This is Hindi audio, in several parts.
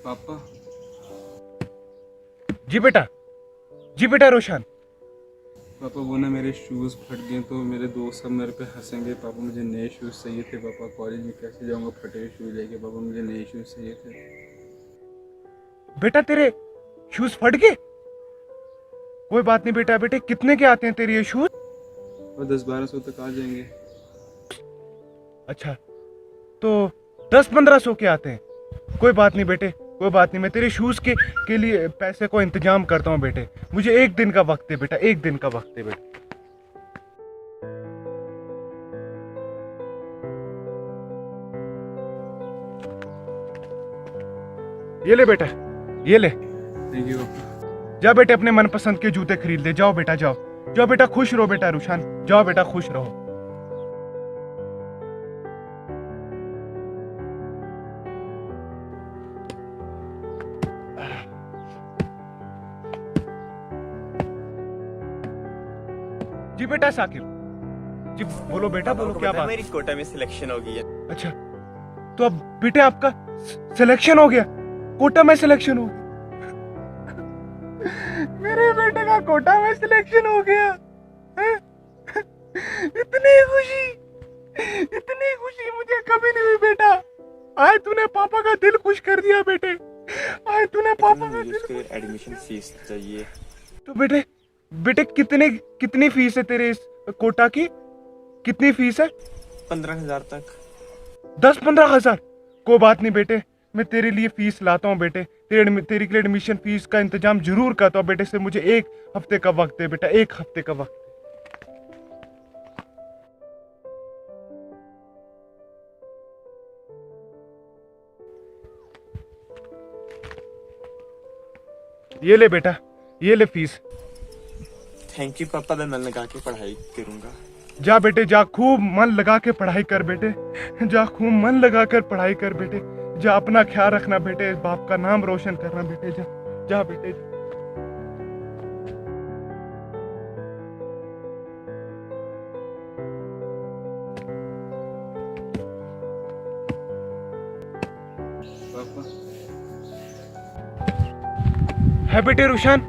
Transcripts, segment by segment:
पापा। जी बेटा, जी बेटा रोशन। पापा वो ना मेरे शूज़ फट गए तो मेरे दोस्त सब मेरे पे हंसेंगे। पापा मुझे नए शूज़ चाहिए थे। पापा कॉलेज में कैसे जाऊंगा फटे हुए शूज़ लेके। पापा मुझे नए शूज़ चाहिए थे। बेटा तेरे शूज फट गए? कोई बात नहीं बेटा। बेटे कितने के आते हैं तेरे ये शूज? और 10-12 सौ तक आ जाएंगे। अच्छा, तो 10-15 सौ के आते हैं। कोई बात नहीं बेटे, कोई बात नहीं। मैं तेरे शूज के लिए पैसे को इंतजाम करता हूँ बेटे। मुझे एक दिन का वक्त है बेटा, एक दिन का वक्त है बेटा। ये ले बेटा, ये ले। थैंक यू पापा। जा बेटे अपने मनपसंद के जूते खरीद ले। जाओ बेटा, जाओ जाओ बेटा। खुश रहो बेटा रुशान, जाओ बेटा खुश रहो। जी बेटा साकिब, जी बोलो बेटा, बोलो क्या बात? मेरी कोटा में सिलेक्शन हो गई है। अच्छा, तो अब बेटे आपका सिलेक्शन हो गया? कोटा में सिलेक्शन हो गया? मेरे बेटे का कोटा में सिलेक्शन हो गया हैं? इतनी खुशी मुझे कभी नहीं हुई बेटा। आज तूने पापा का दिल खुश कर दिया बेटे। आज तूने पापा का दिल। उसके एडमिशन फीस चाहिए। तो बेटे, बेटे कितनी फीस है तेरे इस कोटा की? कितनी फीस है? 15,000 तक। 10-15 हजार? कोई बात नहीं बेटे, मैं तेरे लिए फीस लाता हूँ बेटे। तेरी के लिए एडमिशन फीस का इंतजाम जरूर करता हूँ बेटे। से मुझे 1 हफ्ते का वक्त है बेटा, 1 हफ्ते का वक्त। ये ले बेटा, ये ले फीस। थैंक यू पापा, मैं मन लगा के पढ़ाई करूंगा। जा बेटे जा, खूब मन लगा के पढ़ाई कर बेटे। जा खूब मन लगा कर पढ़ाई कर बेटे। जा अपना ख्याल रखना बेटे, बाप का नाम रोशन करना बेटे। जा जा बेटे जा। पापा है बेटे रुशान?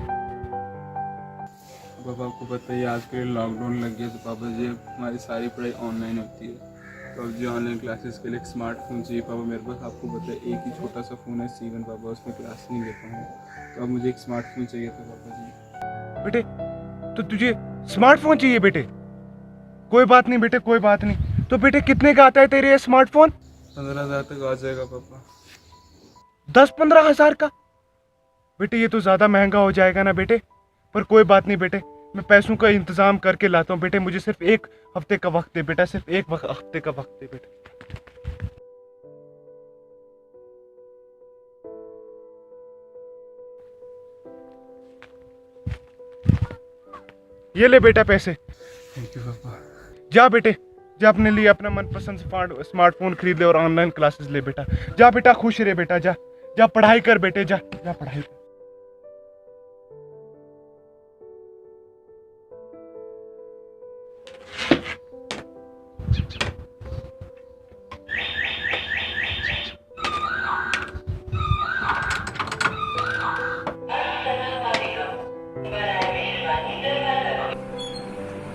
पापा आपको पता ही है आजकल लॉकडाउन लग गया तो पापा जी हमारी सारी पढ़ाई ऑनलाइन होती है। तो अब जी ऑनलाइन क्लासेस के लिए एक स्मार्टफोन चाहिए पापा मेरे पास। आपको पता है एक ही छोटा सा फ़ोन है C1 पापा, उसमें क्लास नहीं लेता हूँ। तो अब मुझे एक स्मार्टफोन चाहिए था पापा जी। बेटे तो तुझे स्मार्टफोन चाहिए बेटे? कोई बात नहीं बेटे, कोई बात नहीं। तो बेटे कितने का आता है तेरे ये स्मार्टफोन? 15,000 तक आ जाएगा पापा। 10-15 हजार का? बेटे ये तो ज्यादा महंगा हो जाएगा ना बेटे। पर कोई बात नहीं बेटे, मैं पैसों का इंतजाम करके लाता हूँ बेटे। मुझे सिर्फ 1 हफ्ते का वक्त दे बेटा, सिर्फ 1 हफ्ते का वक्त दे बेटा। ये ले बेटा पैसे। थैंक यू पापा। जा बेटे, जा अपने लिए अपना मनपसंद स्मार्टफोन खरीद ले और ऑनलाइन क्लासेस ले बेटा। जा बेटा खुश रहे बेटा। जा जा पढ़ाई कर बेटे। जा जा पढ़ाई कर।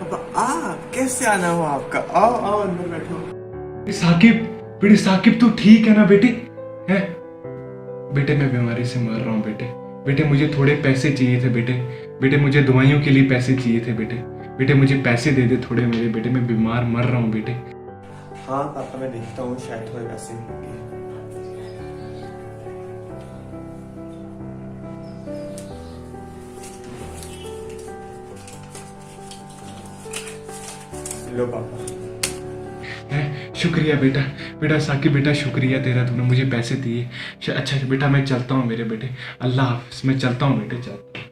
पापा कैसे आना हुआ आपका? आओ आओ अंदर बैठो। साकिब, बेटे साकिब तू ठीक है ना बेटे? है बेटे, मैं बीमारी से मर रहा हूँ बेटे। बेटे मुझे थोड़े पैसे चाहिए थे बेटे। बेटे मुझे दवाइयों के लिए पैसे चाहिए थे बेटे। बेटे मुझे पैसे दे दे थोड़े मेरे बेटे, मैं बीमार मर रहा हूँ बेटे। हाँ पापा मैं देखता हूँ, शायद थोड़े पैसे होंगे। लो पापा। है शुक्रिया बेटा। बेटा साकिब बेटा शुक्रिया तेरा, तूने मुझे पैसे दिए। अच्छा बेटा मैं चलता हूँ मेरे बेटे। अल्लाह हाफिज, मैं चलता हूँ बेटे, चलता हूँ।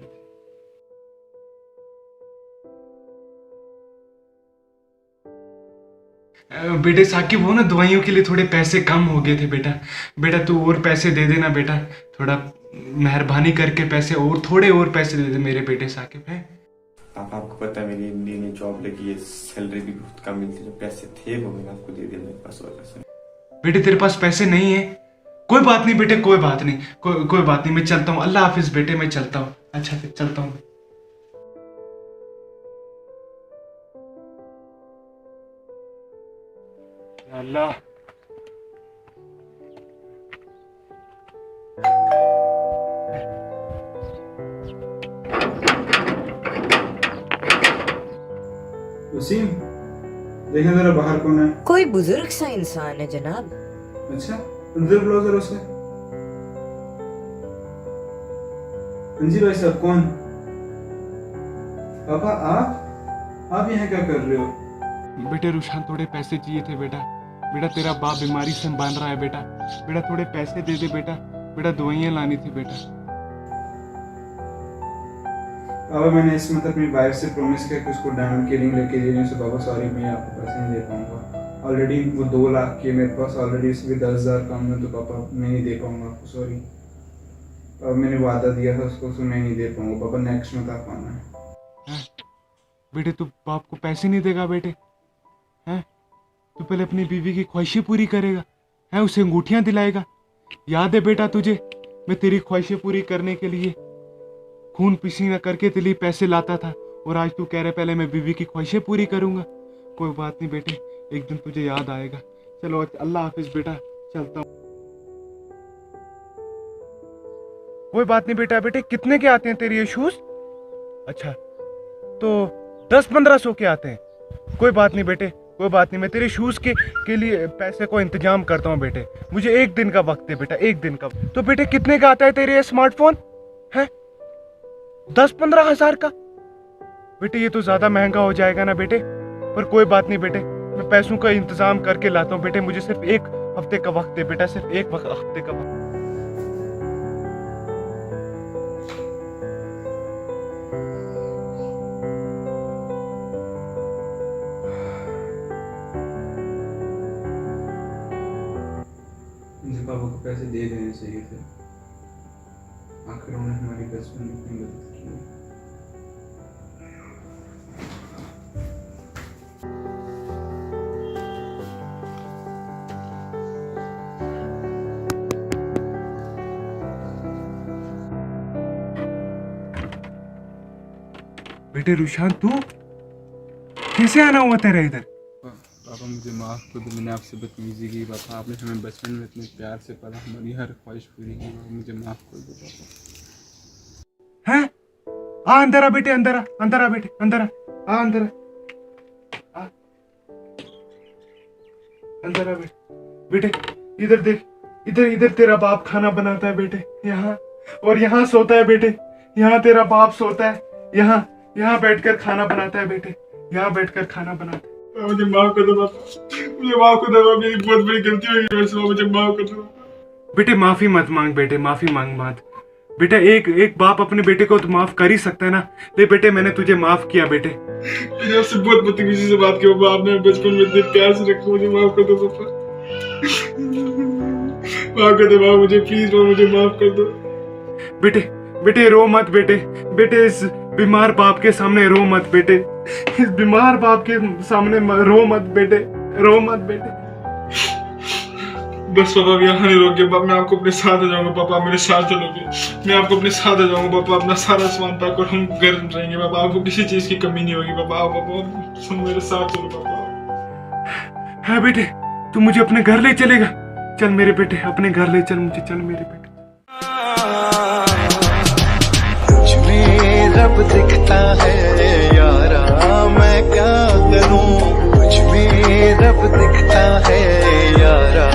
बेटे साकिब वो ना दवाइयों के लिए थोड़े पैसे कम हो गए थे बेटा। बेटा तू और पैसे दे देना बेटा, थोड़ा मेहरबानी करके पैसे और थोड़े और पैसे दे दे मेरे बेटे साकिब। है पापा आपको पता है मेरी नई नई जॉब लगी है, सैलरी भी बहुत कम मिलती है। जो पैसे थे वो मैंने आपको दे दिया, मेरे पास और पैसे। बेटे तेरे पास पैसे नहीं है कोई बात नहीं बेटे, कोई बात नहीं, कोई बात नहीं, मैं चलता हूँ। अल्लाह हाफिज बेटे, मैं चलता हूँ। अच्छा फिर चलता हूँ। अल्लाह, वसीम, देखें जरा बाहर कौन है। कोई बुजुर्ग सा इंसान है जनाब। अच्छा, अंदर बुलाओ जरा उसे। हाँ जी भाई साहब, कौन? पापा आप यहाँ क्या कर रहे हो? बेटे रुशान, थोड़े पैसे चाहिए थे बेटा। बेटा तेरा बाप बीमारी से बांध रहा है बेटा। बेटा थोड़े पैसे दे दे बेटा। बेटा दवाइयाँ लानी थी बेटा। पापा मैंने इस मतलब अपनी वाइफ से प्रॉमिस किया कि उसको डायमंड की रिंग लेके देनी है। पापा सॉरी, मैं आपको पैसे नहीं दे पाऊंगा। ऑलरेडी वो 2 लाख के मेरे पास ऑलरेडी, इसमें 10,000 कम है, तो पापा मैं नहीं दे पाऊंगा आपको, सॉरी। पापा मैंने वादा दिया था उसको, तो मैं नहीं दे पाऊंगा पापा, नेक्स्ट मंथ आप आना है। बेटे तू बाप को पैसे नहीं देगा बेटे? हैं? तू पहले अपनी बीवी की ख्वाहिशें पूरी करेगा, है उसे अंगूठियां दिलाएगा। याद है बेटा तुझे, मैं तेरी ख्वाहिशें पूरी करने के लिए खून पसीना करके तेरे लिए पैसे लाता था, और आज तू कह रहे पहले मैं बीवी की ख्वाहिशें पूरी करूंगा। कोई बात नहीं बेटे, एक दिन तुझे याद आएगा। चलो अल्लाह हाफिज बेटा, चलता हूँ। कोई बात नहीं बेटा। बेटे कितने के आते हैं तेरे ये शूज? अच्छा तो 10-1500 के आते हैं। कोई बात नहीं बेटे, कोई बात नहीं, मैं तेरे शूज के लिए पैसे को इंतजाम करता हूँ बेटे। मुझे 1 दिन का वक्त है बेटा, 1 दिन का। तो बेटे कितने का आता है तेरे ये स्मार्टफोन? है 10-15 हजार का? बेटे ये तो ज्यादा महंगा हो जाएगा ना बेटे। पर कोई बात नहीं बेटे, मैं पैसों का इंतजाम करके लाता हूँ बेटे। मुझे सिर्फ 1 हफ्ते का वक्त है बेटा, सिर्फ 1 हफ्ते का वक्त। मुझे पापा को पैसे दे देने चाहिए थे। आखिर उन्होंने हमारी बचपन में इतनी मदद की है। बेटे रुशान, तू कैसे आना हुआ तेरा इधर? पापा मुझे माफ़ कर दो, मैंने आपसे बदतमीजी की। पापा आपने हमें बचपन में इतने प्यार से पाला, हमारी हर ख्वाहिश पूरी की। मुझे माफ़ कर दो पापा। हैं? आ अंदर आ बेटे, अंदर आ, अंदर आ बेटे, अंदर आ, अंदर आ, अंदर आ बेटे। इधर देख, इधर तेरा बाप खाना बनाता है बेटे, यहाँ। और यहाँ सोता है बेटे, यहाँ तेरा बाप सोता है, यहाँ बैठकर खाना बनाता है बेटे, यहाँ बैठकर खाना बनाता है। मुझे माफ कर दो पापा, मुझे माफ कर दो, मेरी बहुत बड़ी गलती हुई है, मुझे माफ कर दो। बेटे माफी मत मांग बेटे, माफी मांग मत बेटा। एक बाप अपने बेटे को तो माफ कर ही सकता है ना। ले बेटे, मैंने तुझे माफ किया बेटे। मैंने आपसे बहुत बदतमीजी से बात की पापा, आपने बचपन में इतने प्यार से रखा, मुझे माफ कर दो पापा। माफ कर दो पापा, मुझे प्लीज पापा, मुझे माफ कर दो। बेटे रो मत बेटे, इस बीमार बाप के सामने रो मत बेटे, इस बीमार बाप के सामने रो मत बेटे, रो मत बेटे। बस पापा, अब यहाँ नहीं रोके पापा, मैं आपको अपने साथ आ जाऊंगा पापा, मेरे साथ चलोगे, मैं आपको अपने साथ आ जाऊंगा पापा। अपना सारा सामान पैक और हम घर रहेंगे पापा, आपको किसी चीज की कमी नहीं होगी पापा। आओ पापा, मेरे साथ चलो पापा। हाँ बेटे, तू मुझे अपने घर ले चलेगा? चल मेरे बेटे, अपने घर ले चल मुझे, चल मेरे बेटे। रब दिखता है यारा, मैं क्या करूं, कुछ में रब दिखता है यारा।